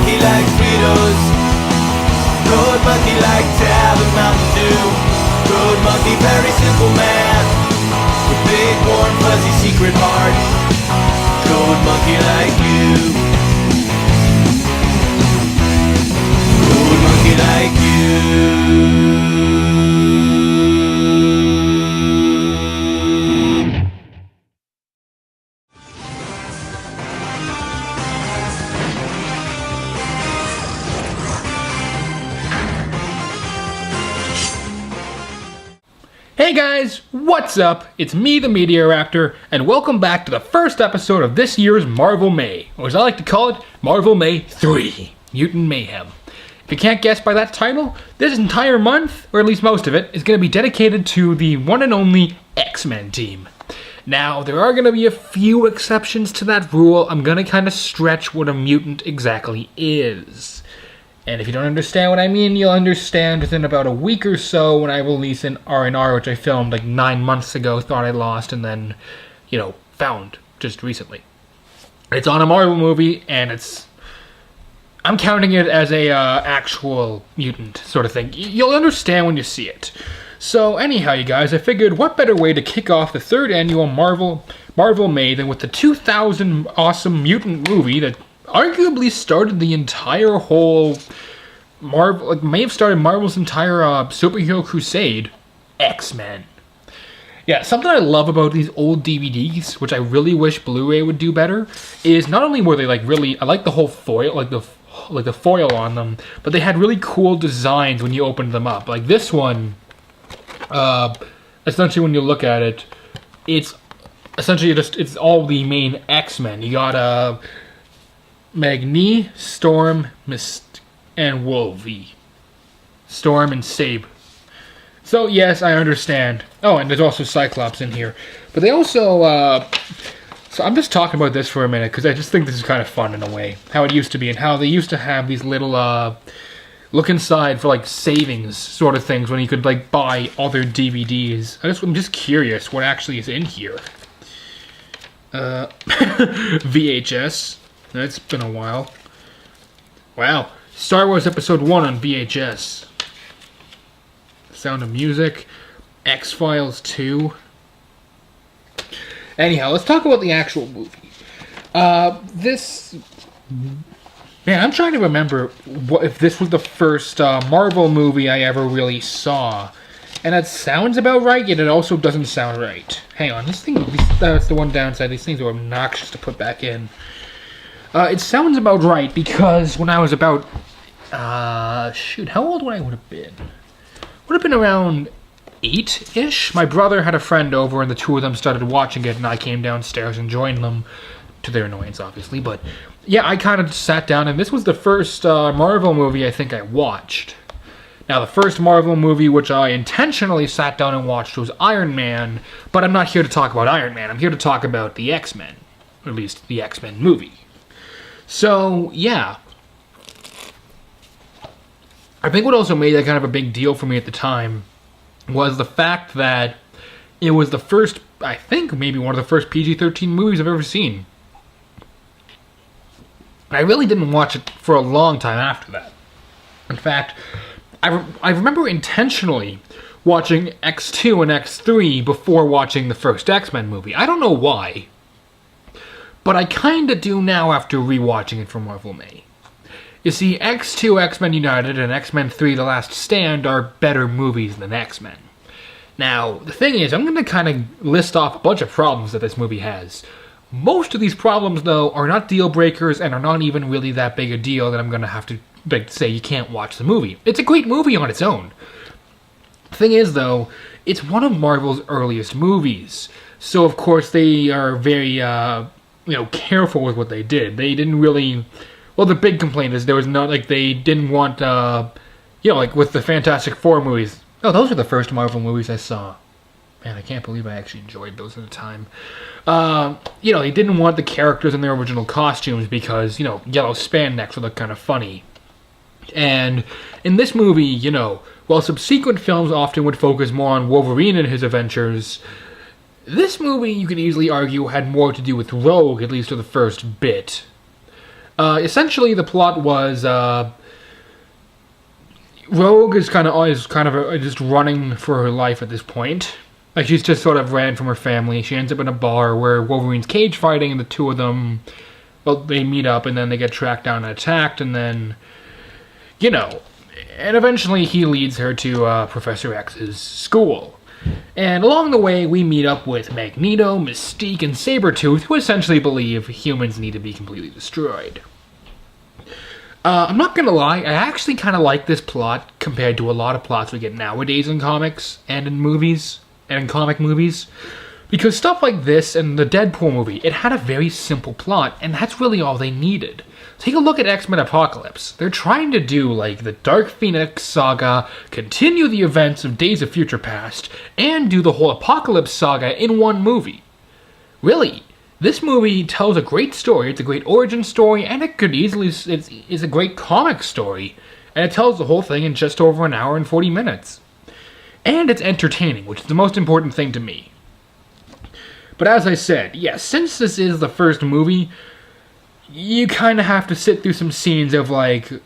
monkey like Fritos. Road monkey like Tab and Mountain Dew. Road monkey, very simple man with big warm fuzzy secret heart. Road monkey like you. Road monkey like you. Hey guys, what's up? It's me, the Media Raptor, and welcome back to the first episode of this year's Marvel May, or as I like to call it, Marvel May 3, Mutant Mayhem. If you can't guess by that title, this entire month, or at least most of it, is going to be dedicated to the one and only X-Men team. Now, there are going to be a few exceptions to that rule. I'm going to kind of stretch what a mutant exactly is. And if you don't understand what I mean, you'll understand within about a week or so when I release an R&R, which I filmed like 9 months ago, thought I lost, and then, found just recently. It's on a Marvel movie, and I'm counting it as a actual mutant sort of thing. You'll understand when you see it. So anyhow, you guys, I figured what better way to kick off the third annual Marvel May than with the 2000 awesome mutant movie that arguably started the entire whole Marvel, may have started Marvel's entire superhero crusade, X-Men. Yeah, something I love about these old DVDs, which I really wish Blu-ray would do better, is not only were they I like the whole foil, like the foil on them, but they had really cool designs when you opened them up. Like this one, essentially when you look at it, it's essentially it's all the main X-Men. You got Magni, Storm, Mist, and Wolvie. Storm and Sabe. So yes, I understand. Oh, and there's also Cyclops in here. But they also, so I'm just talking about this for a minute, because I just think this is kind of fun in a way. How it used to be, and how they used to have these little, look inside for, like, savings sort of things when you could, like, buy other DVDs. I'm just curious what actually is in here. VHS. It's been a while. Wow. Star Wars Episode 1 on VHS. Sound of Music. X-Files 2. Anyhow, let's talk about the actual movie. Man, I'm trying to remember if this was the first Marvel movie I ever really saw. And that sounds about right, yet it also doesn't sound right. Hang on, that's the one downside. These things are obnoxious to put back in. It sounds about right because when I was about, how old would I would have been? Would have been around 8-ish. My brother had a friend over and the two of them started watching it and I came downstairs and joined them, to their annoyance obviously, but yeah, I kind of sat down and this was the first Marvel movie I think I watched. Now, the first Marvel movie which I intentionally sat down and watched was Iron Man, but I'm not here to talk about Iron Man, I'm here to talk about the X-Men, or at least the X-Men movie. So, yeah. I think what also made that kind of a big deal for me at the time was the fact that it was the first, I think maybe one of the first PG-13 movies I've ever seen. I really didn't watch it for a long time after that. In fact, I remember intentionally watching X2 and X3 before watching the first X-Men movie. I don't know why. But I kinda do now after rewatching it for Marvel May. You see, X2, X-Men United, and X-Men 3, The Last Stand are better movies than X-Men. Now, the thing is, I'm gonna kind of list off a bunch of problems that this movie has. Most of these problems, though, are not deal breakers and are not even really that big a deal that I'm gonna have to say you can't watch the movie. It's a great movie on its own. The thing is, though, it's one of Marvel's earliest movies. So, of course, they are very, careful with what they did. They didn't really... Well, the big complaint is there was not, they didn't want, with the Fantastic Four movies. Oh, those were the first Marvel movies I saw. Man, I can't believe I actually enjoyed those at the time. They didn't want the characters in their original costumes because, yellow spandex would look kind of funny. And in this movie, while subsequent films often would focus more on Wolverine and his adventures, this movie, you could easily argue, had more to do with Rogue, at least for the first bit. Essentially, the plot was Rogue is kind of just running for her life at this point. Like, she's just sort of ran from her family. She ends up in a bar where Wolverine's cage fighting, and the two of them, well, they meet up, and then they get tracked down and attacked, and then, you know, and eventually he leads her to Professor X's school. And along the way, we meet up with Magneto, Mystique, and Sabretooth, who essentially believe humans need to be completely destroyed. I'm not gonna lie, I actually kind of like this plot compared to a lot of plots we get nowadays in comics and in movies. And in comic movies, because stuff like this and the Deadpool movie, it had a very simple plot, and that's really all they needed. Take a look at X-Men Apocalypse. They're trying to do, like, the Dark Phoenix saga, continue the events of Days of Future Past, and do the whole Apocalypse saga in one movie. Really, this movie tells a great story, it's a great origin story, and it could easily, it's a great comic story, and it tells the whole thing in just over an hour and 40 minutes. And it's entertaining, which is the most important thing to me. But as I said, yes, since this is the first movie, you kind of have to sit through some scenes of the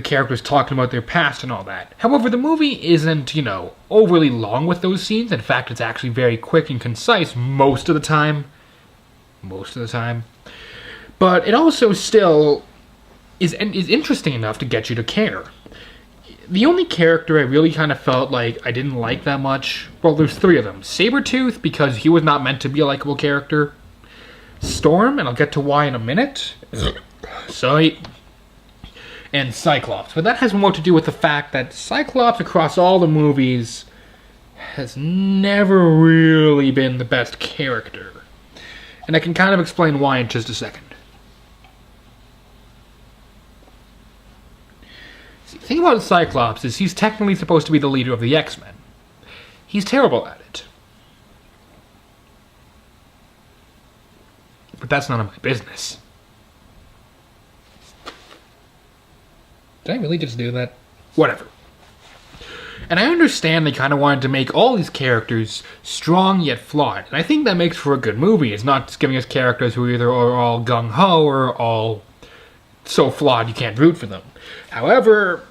characters talking about their past and all that. However, the movie isn't, you know, overly long with those scenes. In fact, it's actually very quick and concise most of the time. But it also still is interesting enough to get you to care. The only character I really kind of felt like I didn't like that much, well, there's three of them. Sabretooth, because he was not meant to be a likable character. Storm, and I'll get to why in a minute. Sorry. And Cyclops. But that has more to do with the fact that Cyclops, across all the movies, has never really been the best character. And I can kind of explain why in just a second. The thing about Cyclops is he's technically supposed to be the leader of the X-Men. He's terrible at it. But that's none of my business. Did I really just do that? Whatever. And I understand they kind of wanted to make all these characters strong yet flawed. And I think that makes for a good movie. It's not just giving us characters who either are all gung-ho or all so flawed you can't root for them. However,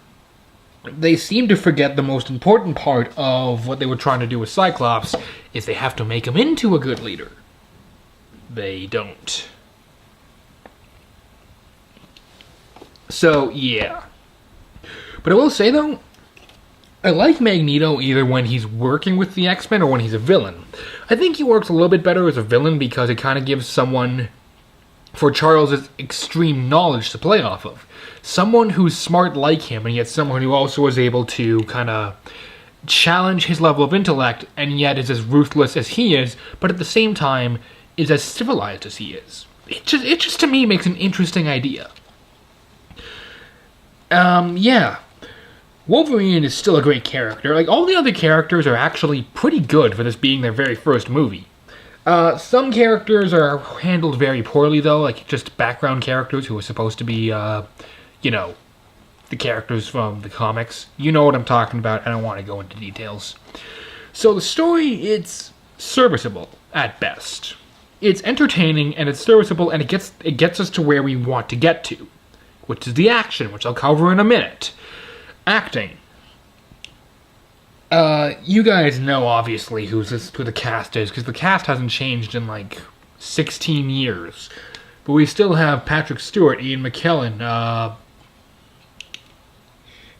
they seem to forget the most important part of what they were trying to do with Cyclops, is they have to make him into a good leader. They don't. So, yeah. But I will say, though, I like Magneto either when he's working with the X-Men or when he's a villain. I think he works a little bit better as a villain because it kind of gives someone, for Charles' extreme knowledge to play off of. Someone who's smart like him, and yet someone who also is able to kind of challenge his level of intellect, and yet is as ruthless as he is, but at the same time is as civilized as he is. It just to me makes an interesting idea. Yeah. Wolverine is still a great character. Like, all the other characters are actually pretty good for this being their very first movie. Some characters are handled very poorly, though, like just background characters who are supposed to be, you know, the characters from the comics. You know what I'm talking about. I don't want to go into details. So the story, it's serviceable at best. It's entertaining and it's serviceable, and it gets us to where we want to get to, which is the action, which I'll cover in a minute. Acting. You guys know, obviously, who the cast is, because the cast hasn't changed in, like, 16 years. But we still have Patrick Stewart, Ian McKellen,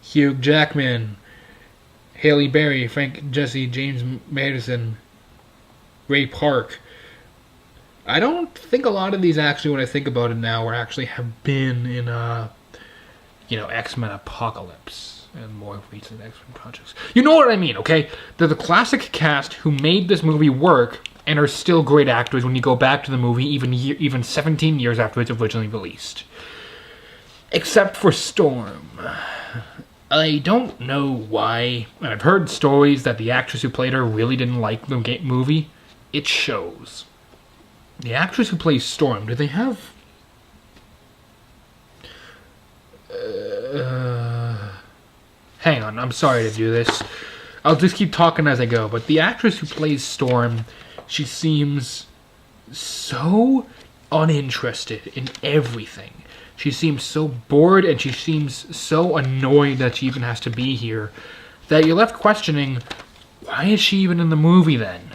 Hugh Jackman, Halle Berry, Frank Jesse, James Madison, Ray Park. I don't think a lot of these, actually, when I think about it now, actually have been in, you know, X-Men Apocalypse and more recent X-Men projects. You know what I mean, okay? They're the classic cast who made this movie work and are still great actors when you go back to the movie even 17 years after it's originally released. Except for Storm. I don't know why. I've heard stories that the actress who played her really didn't like the movie. It shows. The actress who plays Storm, do they have... Hang on, I'm sorry to do this. I'll just keep talking as I go. But the actress who plays Storm, she seems so uninterested in everything. She seems so bored and she seems so annoyed that she even has to be here that you're left questioning, why is she even in the movie then?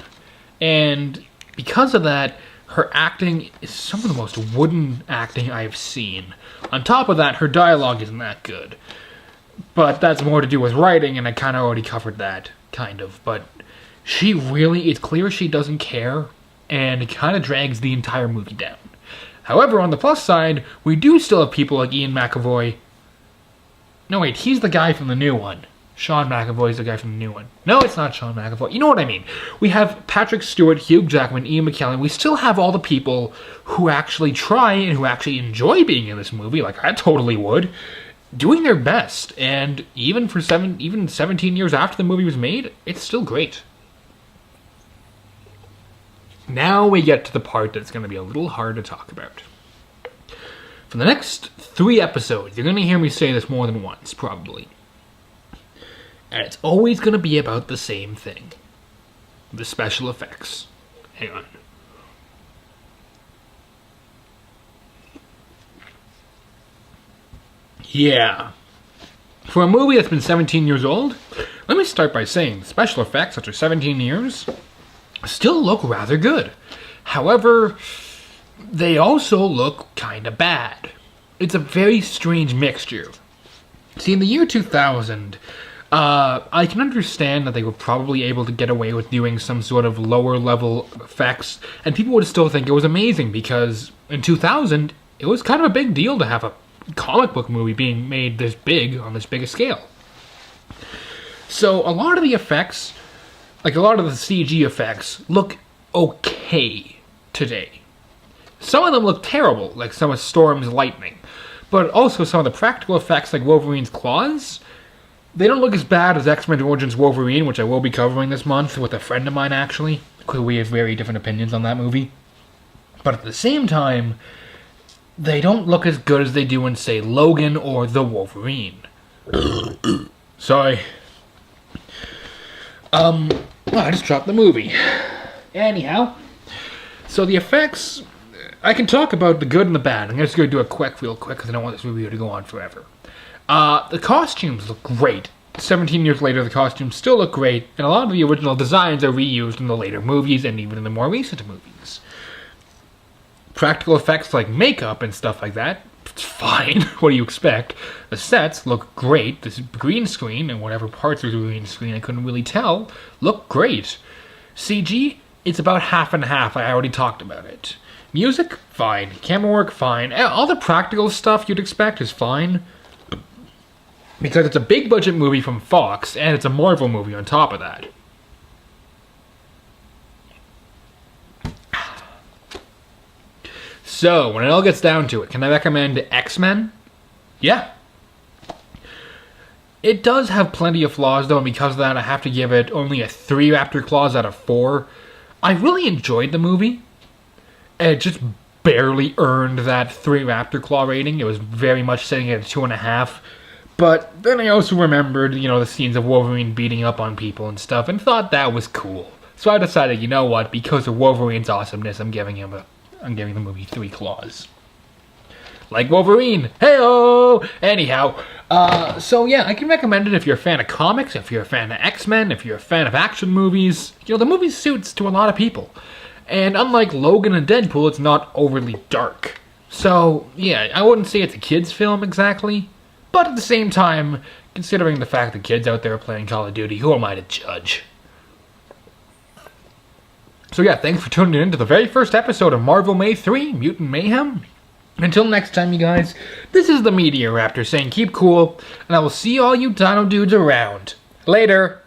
And because of that, her acting is some of the most wooden acting I've seen. On top of that, her dialogue isn't that good. But that's more to do with writing, and I kind of already covered that, kind of. But she really, it's clear she doesn't care, and it kind of drags the entire movie down. However, on the plus side, we do still have people like Ian McAvoy. No, wait, he's the guy from the new one. Sean McAvoy's the guy from the new one. No, it's not Sean McAvoy. You know what I mean. We have Patrick Stewart, Hugh Jackman, Ian McKellen. We still have all the people who actually try and who actually enjoy being in this movie, like I totally would, doing their best. And even 17 years after the movie was made, it's still great. Now we get to the part that's going to be a little hard to talk about. For the next 3 episodes, you're going to hear me say this more than once, probably. And it's always going to be about the same thing. The special effects. Hang on. Yeah. For a movie that's been 17 years old, let me start by saying the special effects after 17 years still look rather good. However, they also look kind of bad. It's a very strange mixture. See, in the year 2000, I can understand that they were probably able to get away with doing some sort of lower level effects, and people would still think it was amazing because in 2000, it was kind of a big deal to have a comic book movie being made this big on this big a scale. So a lot of the effects, like a lot of the CG effects, look okay today. Some of them look terrible, like some of Storm's lightning. But also some of the practical effects, like Wolverine's claws, they don't look as bad as X-Men Origins Wolverine, which I will be covering this month with a friend of mine, actually, because we have very different opinions on that movie. But at the same time, they don't look as good as they do in, say, Logan or The Wolverine. Sorry. I just dropped the movie. Anyhow, so the effects, I can talk about the good and the bad. I'm just going to do it real quick, because I don't want this review to go on forever. The costumes look great. 17 years later, the costumes still look great, and a lot of the original designs are reused in the later movies and even in the more recent movies. Practical effects like makeup and stuff like that, it's fine. What do you expect? The sets look great. This green screen, and whatever parts of the green screen I couldn't really tell, look great. CG, it's about half and half. I already talked about it. Music, fine. Camera work, fine. All the practical stuff you'd expect is fine. Because it's a big budget movie from Fox, and it's a Marvel movie on top of that. So, when it all gets down to it, can I recommend X-Men? Yeah. It does have plenty of flaws, though, and because of that, I have to give it only a 3 Raptor claws out of 4. I really enjoyed the movie. It just barely earned that 3 Raptor claw rating. It was very much sitting at a 2.5. But then I also remembered, the scenes of Wolverine beating up on people and stuff, and thought that was cool. So I decided, you know what, because of Wolverine's awesomeness, I'm giving the movie 3 claws. Like Wolverine! Hey-oh! Anyhow, so yeah, I can recommend it if you're a fan of comics, if you're a fan of X-Men, if you're a fan of action movies. The movie suits to a lot of people. And unlike Logan and Deadpool, it's not overly dark. So, yeah, I wouldn't say it's a kid's film exactly. But at the same time, considering the fact that kids out there are playing Call of Duty, who am I to judge? So yeah, thanks for tuning in to the very first episode of Marvel May 3, Mutant Mayhem. Until next time, you guys, this is the Media Raptor saying keep cool, and I will see all you dino dudes around. Later!